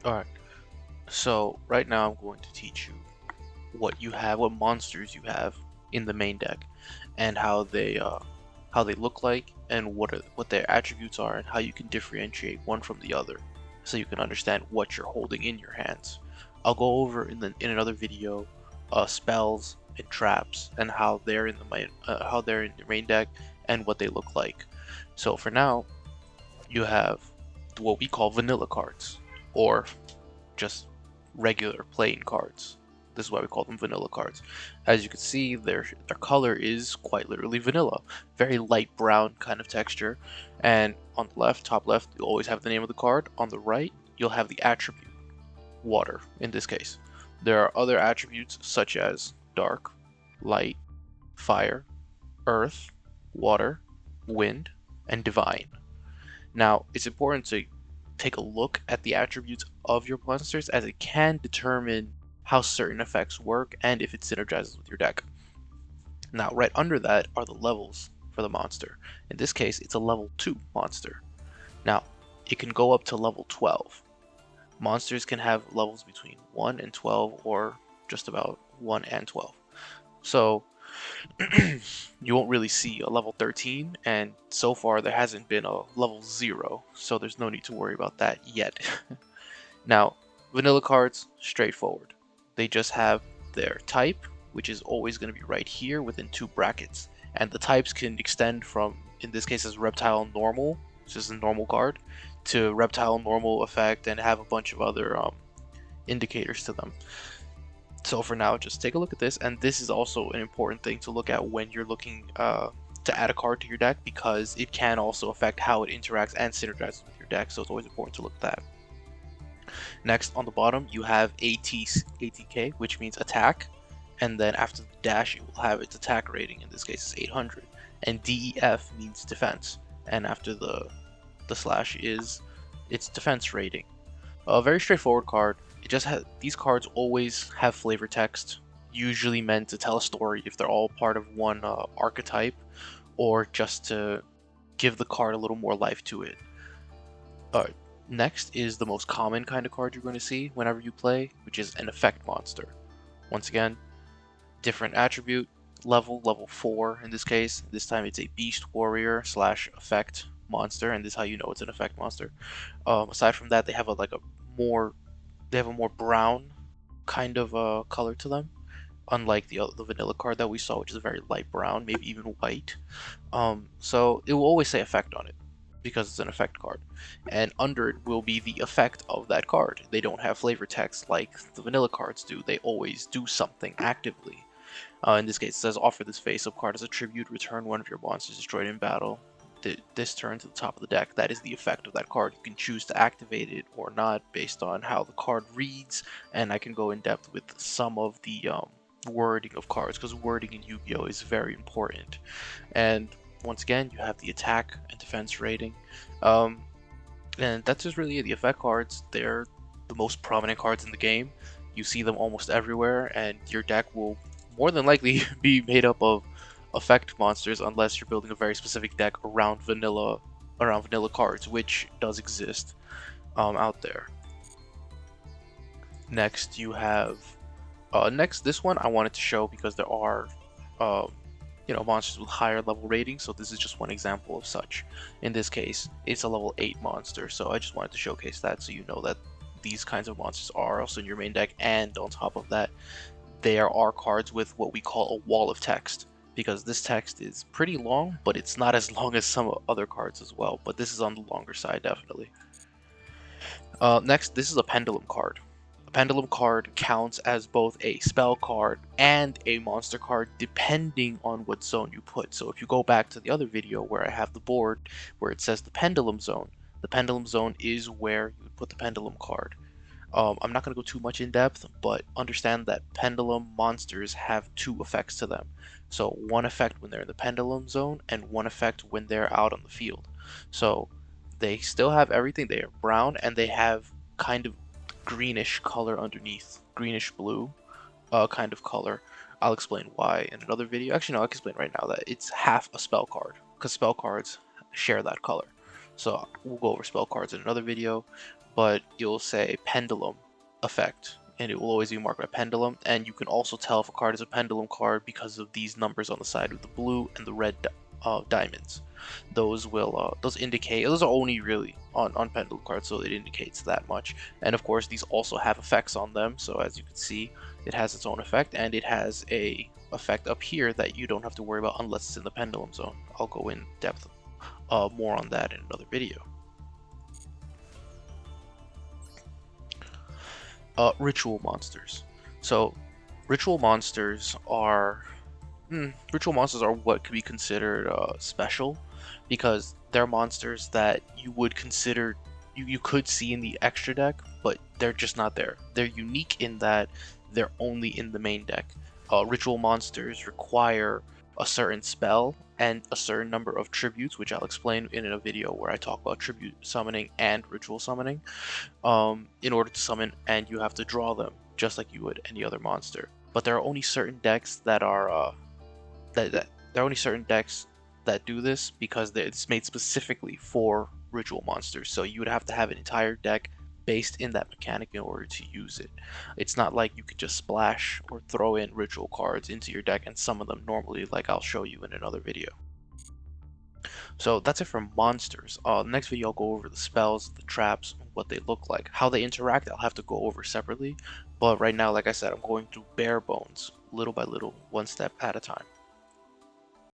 Alright, so right now I'm going to teach you what monsters you have in the main deck, and how they look like, and what their attributes are, and how you can differentiate one from the other, so you can understand what you're holding in your hands. I'll go over in another video, spells and traps, and how they're in the main deck, and what they look like. So for now, you have what we call vanilla cards, or just regular plain cards. This is why we call them vanilla cards. As you can see, their color is quite literally vanilla, very light brown kind of texture. And on the left, top left, you always have the name of the card. On the right, you'll have the attribute, water in this case. There are other attributes such as dark, light, fire, earth, water, wind, and divine. Now, it's important to take a look at the attributes of your monsters, as it can determine how certain effects work and if it synergizes with your deck. Now, right under that are the levels for the monster. In this case, it's a level 2 monster. Now, it can go up to level 12. Monsters can have levels between 1 and 12, or just about 1 and 12. So, you won't really see a level 13, and so far there hasn't been a level 0, so there's no need to worry about that yet. Now, vanilla cards, straightforward. They just have their type, which is always going to be right here within 2 brackets, and the types can extend from, in this case, as reptile normal, which is a normal card, to reptile normal effect, and have a bunch of other indicators to them. So for now, just take a look at this, and this is also an important thing to look at when you're looking to add a card to your deck, because it can also affect how it interacts and synergizes with your deck, so it's always important to look at that. Next, on the bottom, you have ATK, which means attack, and then after the dash, it will have its attack rating. In this case, it's 800, and DEF means defense, and after the slash is its defense rating. A very straightforward card. It just has these cards always have flavor text, usually meant to tell a story if they're all part of one archetype, or just to give the card a little more life to it. Alright, next is the most common kind of card you're going to see whenever you play, which is an effect monster. Once again, different attribute, level 4 in this case. This time it's a beast warrior slash effect monster, and this is how you know it's an effect monster. Aside from that, they have a more brown kind of color to them, unlike the vanilla card that we saw, which is a very light brown, maybe even white. So it will always say effect on it because it's an effect card, and under it will be the effect of that card. They don't have flavor text like the vanilla cards do. They always do something actively. In this case, it says offer this face-up card as a tribute, return one of your monsters destroyed in battle this turn to the top of the deck. That is the effect of that card. You can choose to activate it or not based on how the card reads, and I can go in depth with some of the wording of cards, because wording in Yu-Gi-Oh is very important. And once again, you have the attack and defense rating, um, and that's just really it. The effect cards, they're the most prominent cards in the game. You see them almost everywhere, and your deck will more than likely be made up of effect monsters, unless you're building a very specific deck around vanilla cards, which does exist out there. Next, you have this one I wanted to show because there are monsters with higher level ratings, so this is just one example of such. In this case, it's a level 8 monster, so I just wanted to showcase that so you know that these kinds of monsters are also in your main deck, and on top of that, there are cards with what we call a wall of text, because this text is pretty long, but it's not as long as some other cards as well, but this is on the longer side, definitely. Next, this is a pendulum card. A pendulum card counts as both a spell card and a monster card depending on what zone you put. So if you go back to the other video where I have the board where it says the pendulum zone is where you would put the pendulum card. I'm not going to go too much in depth, but understand that pendulum monsters have 2 effects to them. So one effect when they're in the pendulum zone, and one effect when they're out on the field. So they still have everything. They are brown, and they have kind of greenish color underneath, greenish blue kind of color. I'll explain why in another video. Actually, no, I'll explain right now that it's half a spell card, because spell cards share that color. So we'll go over spell cards in another video, but you'll say pendulum effect, and it will always be marked by pendulum. And you can also tell if a card is a pendulum card because of these numbers on the side with the blue and the red diamonds. Those will those indicate, those are only really on pendulum cards, so it indicates that much. And of course these also have effects on them, so as you can see it has its own effect, and it has a effect up here that you don't have to worry about unless it's in the pendulum zone. I'll go in depth more on that in another video. Ritual monsters. So ritual monsters are what could be considered special, because they're monsters that you would consider you could see in the extra deck, but they're just not there. They're unique in that they're only in the main deck. Ritual monsters require a certain spell and a certain number of tributes, which I'll explain in a video where I talk about tribute summoning and ritual summoning, in order to summon, and you have to draw them just like you would any other monster. But there are only certain decks that are there are only certain decks that do this because it's made specifically for ritual monsters. So you would have to have an entire deck based in that mechanic in order to use it. It's not like you could just splash or throw in ritual cards into your deck and summon them normally, like I'll show you in another video. So that's it for monsters. Next video I'll go over the spells, the traps, what they look like. How they interact I'll have to go over separately, but right now, like I said, I'm going through bare bones, little by little, one step at a time.